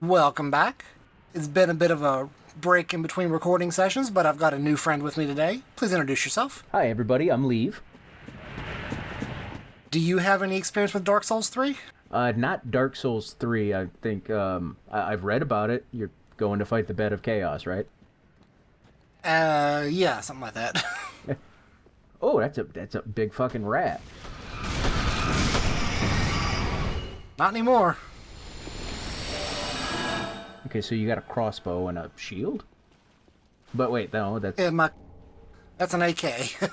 Welcome back. It's been a bit of a break in between recording sessions, but I've got a new friend with me today. Please introduce yourself. Hi, everybody. I'm Leave. Do you have any experience with Dark Souls 3? Not Dark Souls 3. I think I've read about it. You're going to fight the Bed of Chaos, right? Yeah, something like that. Oh, that's a big fucking rat. Not anymore. Okay, so you got a crossbow and a shield? But wait, no, that's... That's an AK.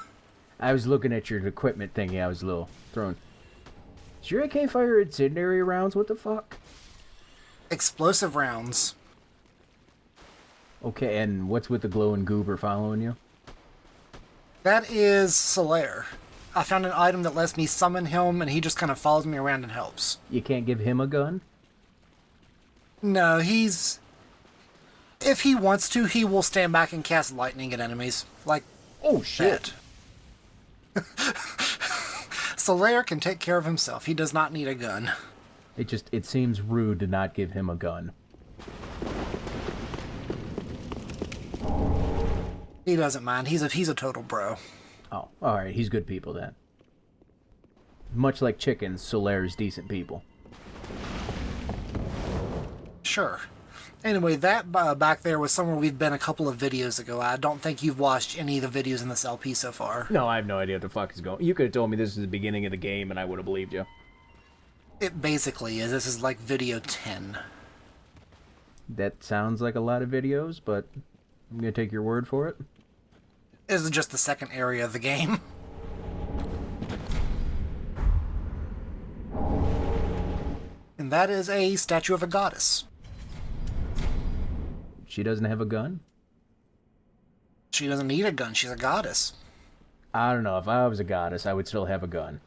I was looking at your equipment thing. Yeah, I was a little thrown. Is your AK fire incendiary rounds? What the fuck? Explosive rounds. Okay, and what's with the glowing goober following you? That is Solaire. I found an item that lets me summon him, and he just kind of follows me around and helps. You can't give him a gun? No, he's... If he wants to, he will stand back and cast lightning at enemies. Like, oh, shit. Solaire can take care of himself. He does not need a gun. It seems rude to not give him a gun. He doesn't mind. He's a total bro. Oh, alright. He's good people then. Much like chickens, Solaire's decent people. Sure. Anyway, that back there was somewhere we've been a couple of videos ago. I don't think you've watched any of the videos in this LP so far. No, I have no idea what the fuck is going on. You could have told me this is the beginning of the game and I would have believed you. It basically is. This is like video 10. That sounds like a lot of videos, but I'm going to take your word for it. This is just the second area of the game. And that is a statue of a goddess. She doesn't have a gun? She doesn't need a gun. She's a goddess. I don't know. If I was a goddess, I would still have a gun.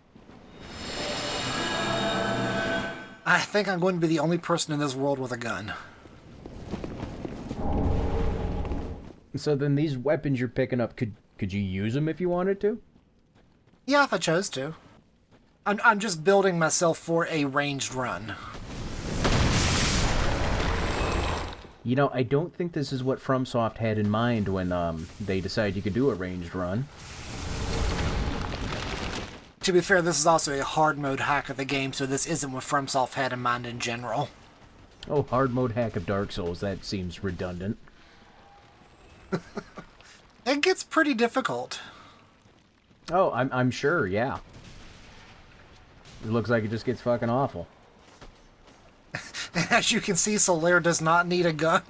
I think I'm going to be the only person in this world with a gun. So then these weapons you're picking up, could you use them if you wanted to? Yeah, if I chose to. I'm just building myself for a ranged run. You know, I don't think this is what FromSoft had in mind when they decided you could do a ranged run. To be fair, this is also a hard mode hack of the game, so this isn't what FromSoft had in mind in general. Oh, hard mode hack of Dark Souls. That seems redundant. It gets pretty difficult. Oh, I'm sure, yeah. It looks like it just gets fucking awful. As you can see, Solaire does not need a gun.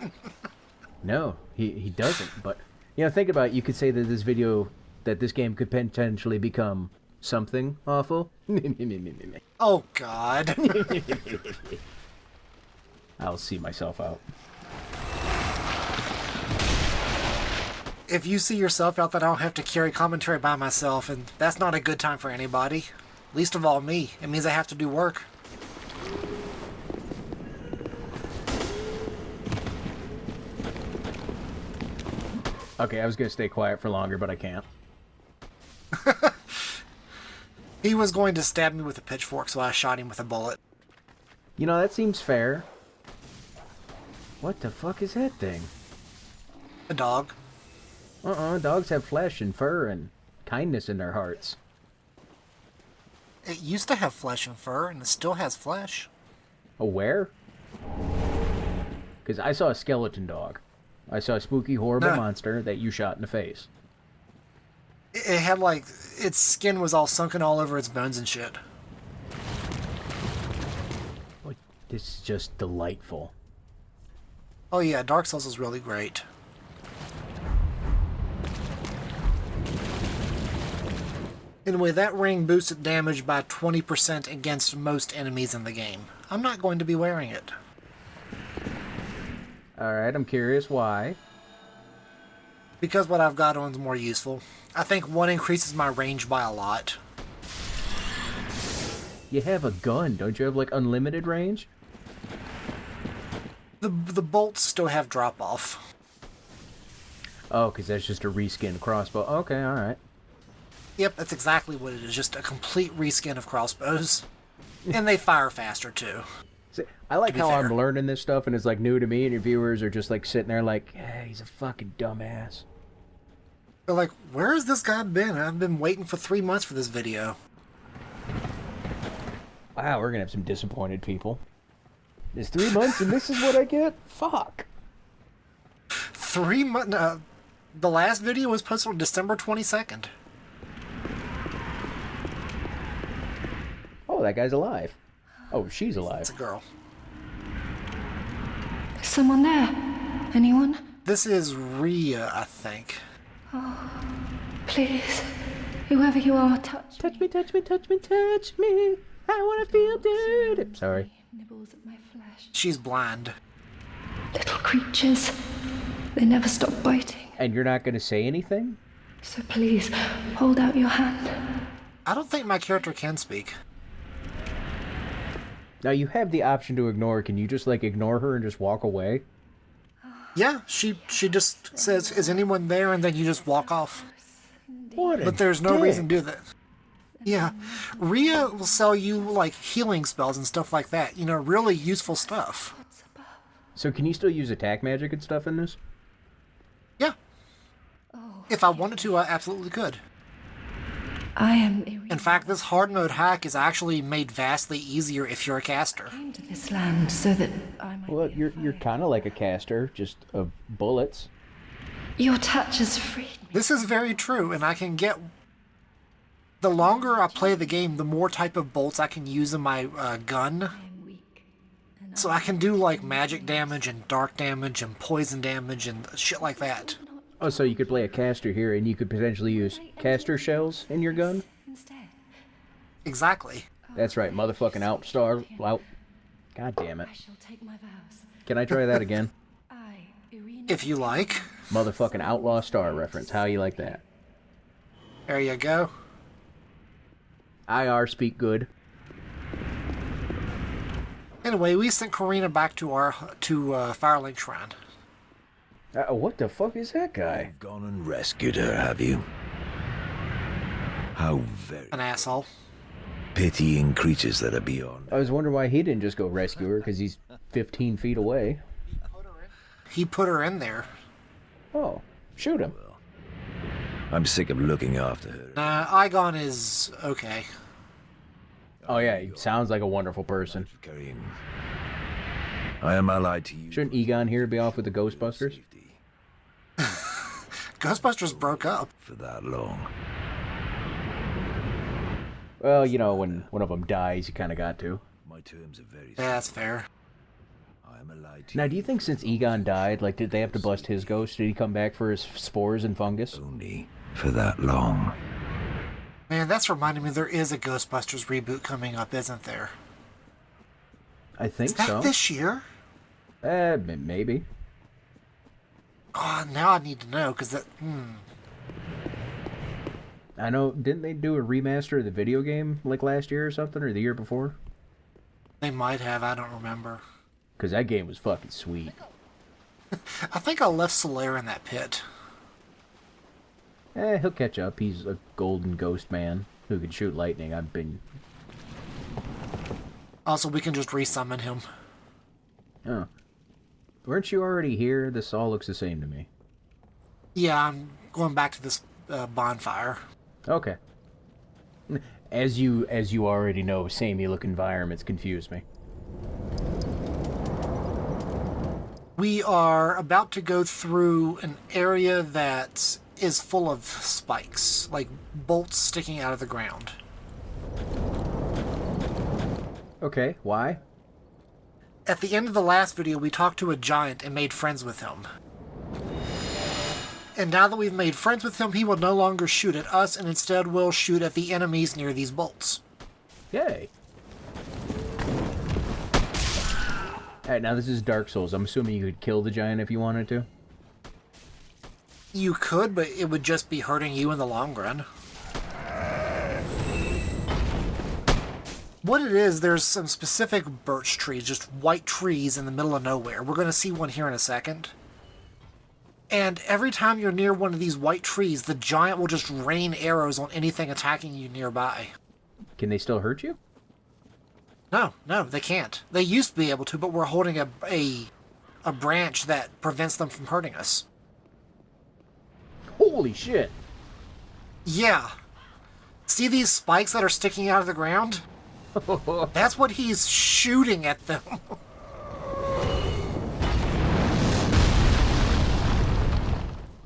No, he doesn't. But, you know, think about it. You could say that this game could potentially become something awful. Oh, God. I'll see myself out. If you see yourself out, that I don't have to carry commentary by myself, and that's not a good time for anybody. Least of all me. It means I have to do work. Okay, I was going to stay quiet for longer, but I can't. He was going to stab me with a pitchfork, so I shot him with a bullet. You know, that seems fair. What the fuck is that thing? A dog. Dogs have flesh and fur and kindness in their hearts. It used to have flesh and fur, and it still has flesh. Oh, where? Because I saw a skeleton dog. I saw a spooky, horrible monster that you shot in the face. It had, like, its skin was all sunken all over its bones and shit. Oh, this is just delightful. Oh yeah, Dark Souls is really great. Anyway, that ring boosted damage by 20% against most enemies in the game. I'm not going to be wearing it. Alright, I'm curious why. Because what I've got on is more useful. I think one increases my range by a lot. You have a gun, don't you have, like, unlimited range? The bolts still have drop-off. Oh, because that's just a reskin crossbow. Okay, alright. Yep, that's exactly what it is. Just a complete reskin of crossbows. And they fire faster, too. See, I like be how fair. I'm learning this stuff and it's like new to me, and your viewers are just like sitting there like, hey, he's a fucking dumbass. They're like, where has this guy been? I've been waiting for 3 months for this video. Wow, we're gonna have some disappointed people. It's 3 months and this is what I get? Fuck. 3 months? The last video was posted on December 22nd. Oh, that guy's alive. Oh, she's alive. It's a girl. Is someone there? Anyone? This is Rhea, I think. Please, whoever you are, touch Touch me, touch me, touch me, touch me. I wanna feel good. Sorry. nibbles at my flesh. She's blind. Little creatures. They never stop biting. And you're not gonna say anything? So please, hold out your hand. I don't think my character can speak. Now you have the option to ignore. Can you just like ignore her and just walk away? Yeah, she just says, is anyone there? And then you just walk off. What? But there's no reason to do that. Yeah. Rhea will sell you, like, healing spells and stuff like that. You know, really useful stuff. So can you still use attack magic and stuff in this? Yeah. If I wanted to, I absolutely could. I am In fact, this hard mode hack is actually made vastly easier if you're a caster. came to this land so that I might Well, be you're kind of like a caster, just of bullets. Your touch has freed me. This is very true, and I can get... The longer I play the game, the more type of bolts I can use in my gun. I am weak. And So I can do, like, magic damage and dark damage and poison damage and shit like that. Oh, so you could play a caster here, and you could potentially use caster shells in your gun? instead, Exactly. That's right, motherfucking outstar. Out. God damn it. I shall take my vows. Can I try that again? I, Irina, If you like. Motherfucking outlaw star reference. How you like that? There you go. IR speak good. Anyway, we sent Karina back to our Firelink Shrine. What the fuck is that guy? Gone and rescued her, have you? How very An asshole. pitying creatures that are beyond. I was wondering why he didn't just go rescue her, because he's 15 feet away. He put her in there. Oh, shoot him. I'm sick of looking after her. Nah, Igon is okay. Oh yeah, he sounds like a wonderful person. Karim, I am allied to you. Shouldn't Egon here be off with the Ghostbusters? Safety Ghostbusters broke up. for that long. Well, you know, when one of them dies, you kind of got to. My terms are very Yeah, that's fair. I am allied to Now, do you think since Egon died, like, did they have to bust his ghost? Did he come back for his spores and fungus? you only for that long. Man, that's reminding me there is a Ghostbusters reboot coming up, isn't there? I think Is that so. this year? Maybe. Oh, now I need to know, because that... I know, didn't they do a remaster of the video game, like, last year or something, or the year before? They might have, I don't remember. Because that game was fucking sweet. I think I left Solaire in that pit. He'll catch up. He's a golden ghost man who can shoot lightning. I've been... Also, we can just resummon him. Oh. Weren't you already here? This all looks the same to me. Yeah, I'm going back to this bonfire. Okay. As you already know, samey look environments confuse me. We are about to go through an area that is full of spikes, like bolts sticking out of the ground. Okay, why? At the end of the last video, we talked to a giant and made friends with him. And now that we've made friends with him, he will no longer shoot at us and instead will shoot at the enemies near these bolts. Yay. Alright, now this is Dark Souls. I'm assuming you could kill the giant if you wanted to? You could, but it would just be hurting you in the long run. What it is, there's some specific birch trees, just white trees in the middle of nowhere. We're going to see one here in a second. And every time you're near one of these white trees, the giant will just rain arrows on anything attacking you nearby. Can they still hurt you? No, no, they can't. They used to be able to, but we're holding a branch that prevents them from hurting us. Holy shit! Yeah. See these spikes that are sticking out of the ground? That's what he's shooting at them.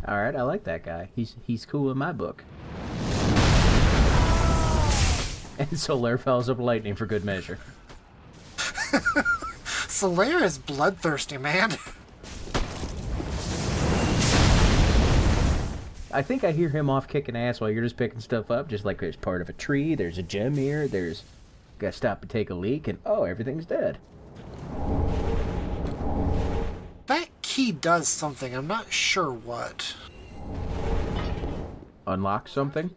Alright, I like that guy. He's cool in my book. And Solaire follows up lightning for good measure. Solaire is bloodthirsty, man. I think I hear him off kicking ass while you're just picking stuff up, just like there's part of a tree, there's a gem here, there's... Gotta stop and take a leak, and oh, everything's dead. That key does something, I'm not sure what. Unlock something?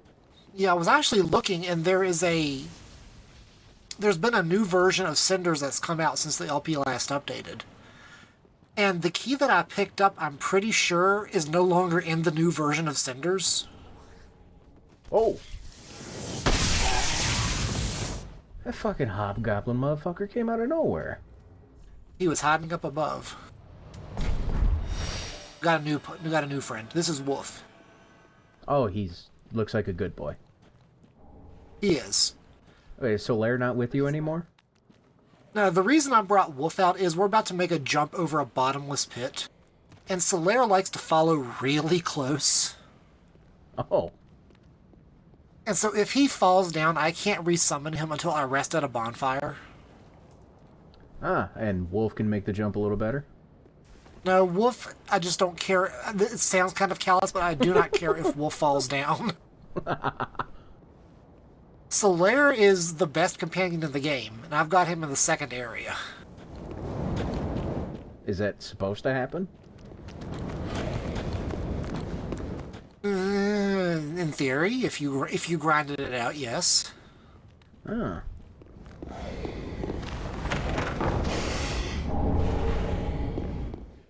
Yeah, I was actually looking, and there's been a new version of Cinders that's come out since the LP last updated. And the key that I picked up, I'm pretty sure, is no longer in the new version of Cinders. Oh! That fucking hobgoblin motherfucker came out of nowhere. He was hiding up above. Got a new friend. This is Wolf. Oh, looks like a good boy. He is. Wait, is Solaire not with you anymore? Now, the reason I brought Wolf out is we're about to make a jump over a bottomless pit. And Solaire likes to follow really close. Oh. And so if he falls down, I can't resummon him until I rest at a bonfire. Ah, and Wolf can make the jump a little better? No, Wolf, I just don't care. It sounds kind of callous, but I do not care if Wolf falls down. Solaire is the best companion in the game, and I've got him in the second area. Is that supposed to happen? In theory, if you grinded it out, yes. Ah.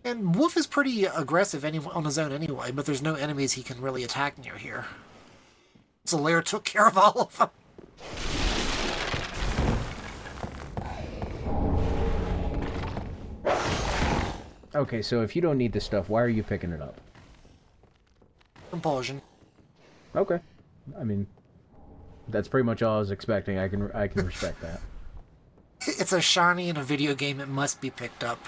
And Wolf is pretty aggressive on his own anyway, but there's no enemies he can really attack near here. Solaire took care of all of them. Okay, so if you don't need this stuff, why are you picking it up? Compulsion. Okay. I mean, that's pretty much all I was expecting. I can respect that. It's a shiny in a video game. It must be picked up.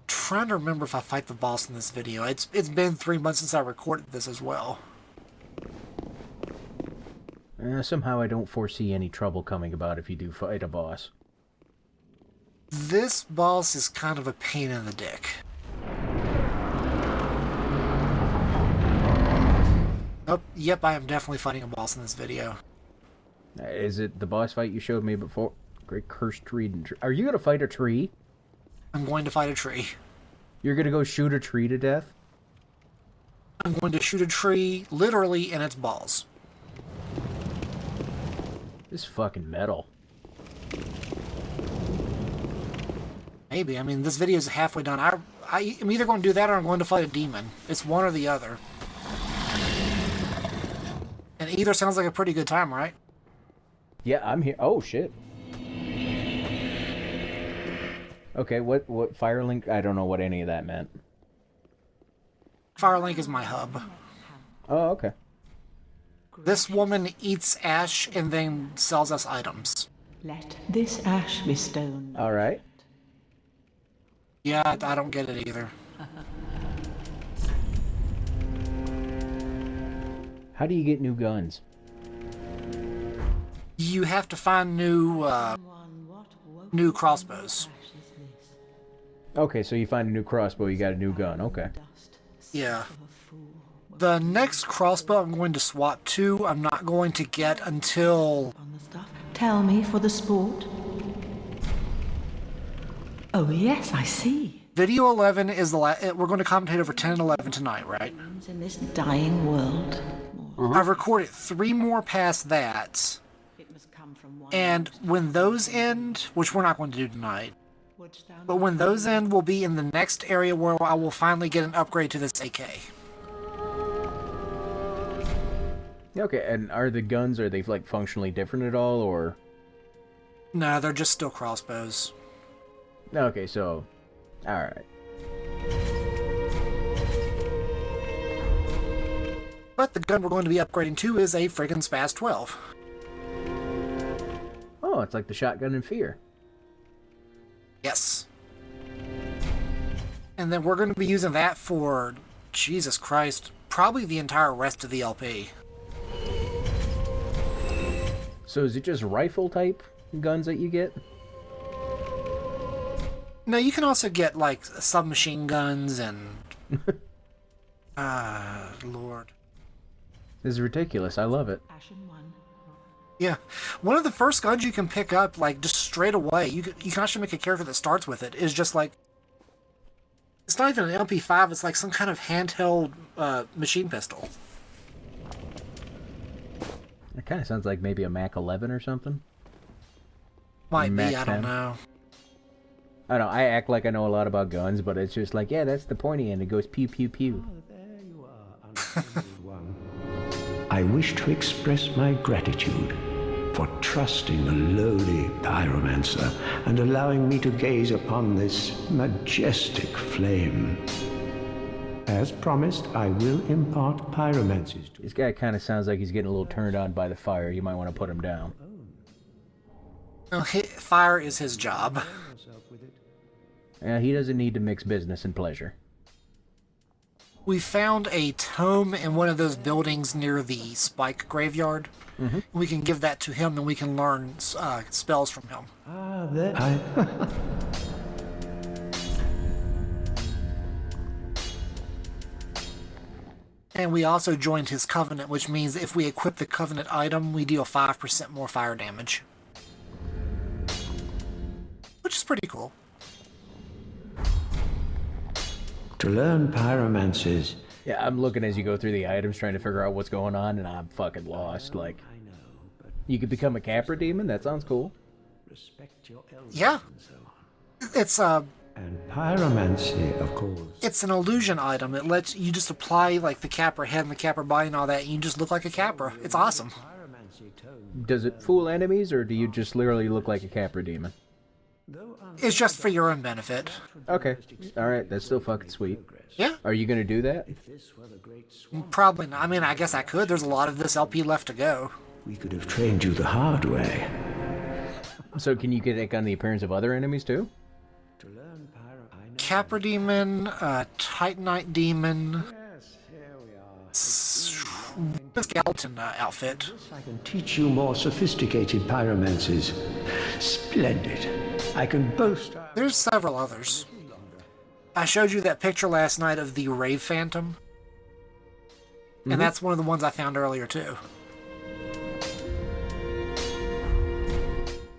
Trying to remember if I fight the boss in this video. It's been 3 months since I recorded this as well. Somehow I don't foresee any trouble coming about if you do fight a boss. This boss is kind of a pain in the dick. Oh, yep, I am definitely fighting a boss in this video. Is it the boss fight you showed me before? Great cursed tree. Are you gonna fight a tree? I'm going to fight a tree. You're gonna go shoot a tree to death? I'm going to shoot a tree literally in its balls. This fucking metal. Maybe. I mean, this video is halfway done. I'm either going to do that or I'm going to fight a demon. It's one or the other. And either sounds like a pretty good time, right? Yeah, I'm here. Oh, shit. Okay, what Firelink? I don't know what any of that meant. Firelink is my hub. Oh, okay. This woman eats ash and then sells us items. Let this ash be stone. All right. Yeah, I don't get it either. How do you get new guns? You have to find new crossbows. Okay, so you find a new crossbow, you got a new gun. Okay. Yeah. The next crossbow I'm going to swap to, I'm not going to get until... Tell me for the sport. Oh yes, I see. Video 11 is the last... We're going to commentate over 10 and 11 tonight, right? In this dying world. I've recorded 3 more past that. And when those end, which we're not going to do tonight, but when those end, we'll be in the next area where I will finally get an upgrade to this AK. Okay, and are the guns, are they like functionally different at all, or? No, they're just still crossbows. Okay, so, alright. But the gun we're going to be upgrading to is a friggin' Spaz 12. Oh, it's like the shotgun in Fear. Yes. And then we're going to be using that for, Jesus Christ, probably the entire rest of the LP. So is it just rifle type guns that you get? No, you can also get, like, submachine guns and... Lord. This is ridiculous. I love it. Yeah. One of the first guns you can pick up, like, just straight away, you can actually make a character that starts with it, is just, like... It's not even an MP5, it's like some kind of handheld machine pistol. It kind of sounds like maybe a Mac 11 or something. Might Mac be, I 10. don't know. I don't know, I act like I know a lot about guns, but it's just like, yeah, that's the pointy end. It goes pew, pew, pew. Oh, there you are, unfriendly one. I wish to express my gratitude for trusting a lowly pyromancer and allowing me to gaze upon this majestic flame. As promised, I will impart pyromancies to This guy kind of sounds like he's getting a little turned on by the fire. You might want to put him down. Well, fire is his job. yourself with it. Yeah, he doesn't need to mix business and pleasure. We found a tome in one of those buildings near the Spike graveyard. Mm-hmm. We can give that to him and we can learn spells from him. Ah, there And we also joined his covenant, which means if we equip the covenant item, we deal 5% more fire damage. Which is pretty cool. To learn pyromancies. Yeah, I'm looking as you go through the items trying to figure out what's going on, and I'm fucking lost. Like, I know, but you could become a Capra demon? That sounds cool. respect your elders Yeah. and so on. It's And pyromancy, of course. it's an illusion item. It lets you just apply like the Capra head and the Capra body and all that, and you just look like a Capra. It's awesome. Pyromancy tone, Does it fool enemies, or do you just literally look like a Capra demon? though It's just for your own benefit. Okay. Alright, that's still fucking sweet. Yeah, Are you gonna do that? if this were the great swamp, probably not. I mean, I guess I could. There's a lot of this LP left to go. we could have trained you the hard way. So can you get on the appearance of other enemies too? To learn pyro, I know. Capra demon, Titanite demon, Yes, here we are. skeleton outfit. I can teach you more sophisticated pyromancies. Splendid. I can boast. There's several others. I showed you that picture last night of the Rave Phantom. And that's one of the ones I found earlier too.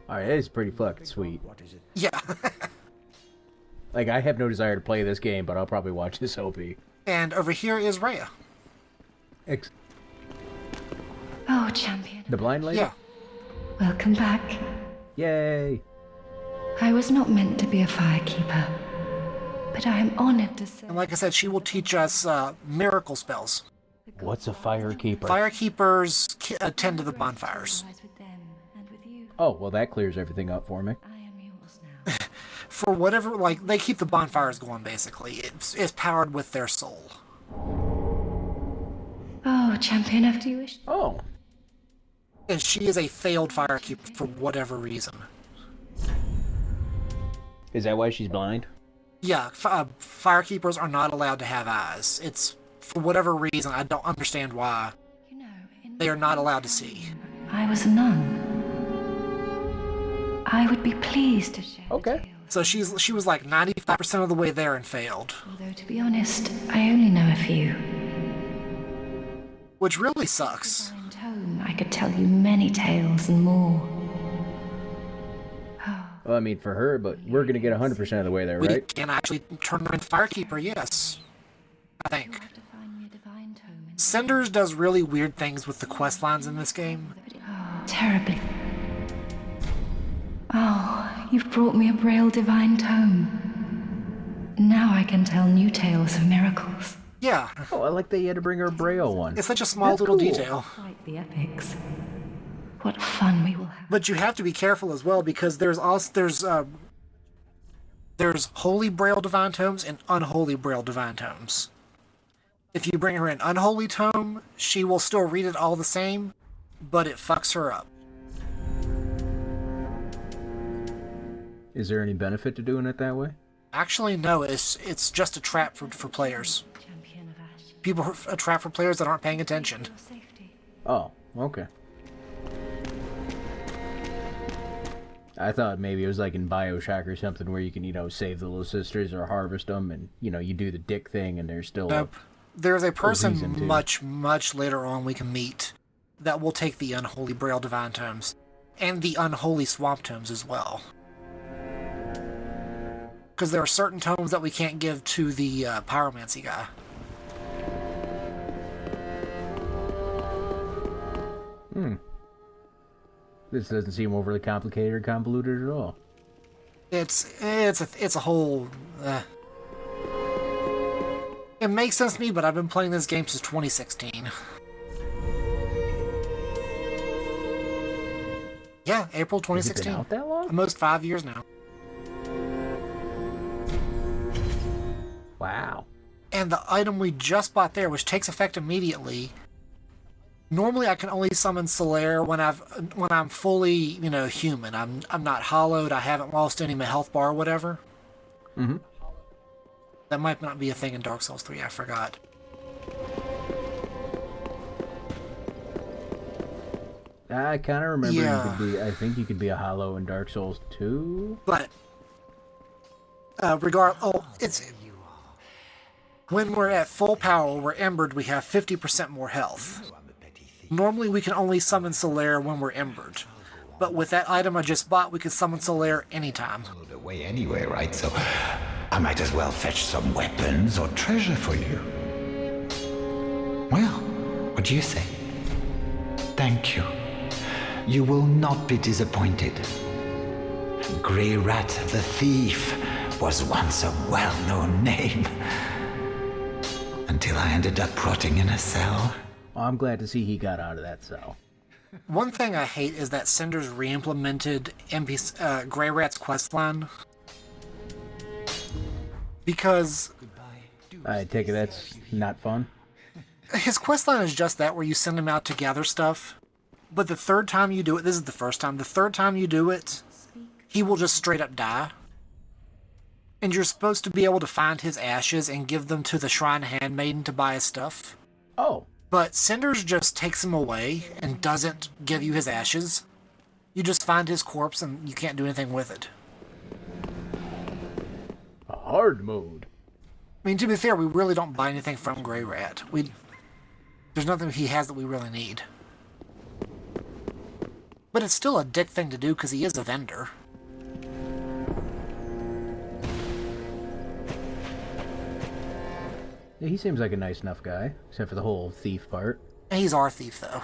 Alright, that is pretty fucking sweet. What is it? Yeah. Like, I have no desire to play this game, but I'll probably watch this OP. And over here is Rhea. Oh, champion. The blind lady? Yeah. Welcome back. Yay! I was not meant to be a firekeeper, but I am honored to serve. And like I said, she will teach us miracle spells. What's a firekeeper? Firekeepers attend to the bonfires. With them and with you. Oh, well that clears everything up for me. I am yours now. For whatever, like, they keep the bonfires going, basically. It's powered with their soul. Oh, champion, after you wish. Oh, And she is a failed firekeeper for whatever reason. is that why she's blind? Yeah, firekeepers are not allowed to have eyes. It's, for whatever reason, I don't understand why, You know, in they are not allowed to see. I was a nun. I would be pleased to share the Okay. tale. So she was like 95% of the way there and failed. Although, to be honest, I only know a few. Which really sucks. In tone, I could tell you many tales and more. Well, I mean, for her, but we're gonna get 100% of the way there, We right? can actually turn her into firekeeper, yes. I think. You have to find me a divine tome and Cinders does really weird things with the quest lines in this game. terribly. Oh, you've brought me a Braille divine tome. Now I can tell new tales of miracles. Yeah, Oh, I like that you had to bring her a Braille one. it's such a small That's little cool. detail. Like the epics. What fun we will have. But you have to be careful as well because there's holy Braille divine tomes and unholy Braille divine tomes. If you bring her an unholy tome, she will still read it all the same, but it fucks her up. Is there any benefit to doing it that way? Actually, no, it's just a trap for players. Champion of Ash. People, a trap for players that aren't paying attention. Your safety. Oh, okay. I thought maybe it was like in BioShock or something where you can, save the little sisters or harvest them and, you do the dick thing and there's still... Nope. There's a person reason to. much later on we can meet that will take the unholy Braille divine tomes and the unholy swamp tomes as well. Because there are certain tomes that we can't give to the pyromancy guy. This doesn't seem overly complicated or convoluted at all. It's a whole... It makes sense to me, but I've been playing this game since 2016. Yeah, April 2016. Has it been out that long? Almost 5 years now. Wow. And the item we just bought there, which takes effect immediately. Normally, I can only summon Solaire when I'm fully, human. I'm not hollowed. I haven't lost any of my health bar or whatever. Mm-hmm. That might not be a thing in Dark Souls 3. I forgot. I kind of remember Yeah. I think you could be a hollow in Dark Souls 2. But it's when we're at full power, we're embered. We have 50% more health. Normally, we can only summon Solaire when we're embered. But with that item I just bought, we can summon Solaire anytime. Away anyway, right? So I might as well fetch some weapons or treasure for you. Well, what do you say? Thank you. You will not be disappointed. Grey Rat the Thief was once a well-known name. Until I ended up rotting in a cell. Well, I'm glad to see he got out of that cell. One thing I hate is that Cinders re-implemented Grey Rat's questline. Because I take it that's not fun? his questline is just that, where you send him out to gather stuff. But the third time you do it, this is the first time, the third time you do it, he will just straight up die. And you're supposed to be able to find his ashes and give them to the Shrine Handmaiden to buy his stuff. Oh. But Cinders just takes him away and doesn't give you his ashes. You just find his corpse and you can't do anything with it. A hard mode. I mean, to be fair, we really don't buy anything from Grey Rat. There's nothing he has that we really need. But it's still a dick thing to do because he is a vendor. Yeah, he seems like a nice enough guy, except for the whole thief part. And he's our thief, though.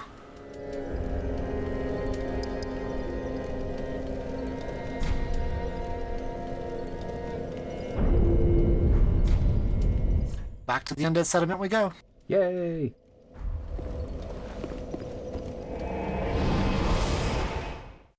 Back to the Undead Settlement we go. Yay!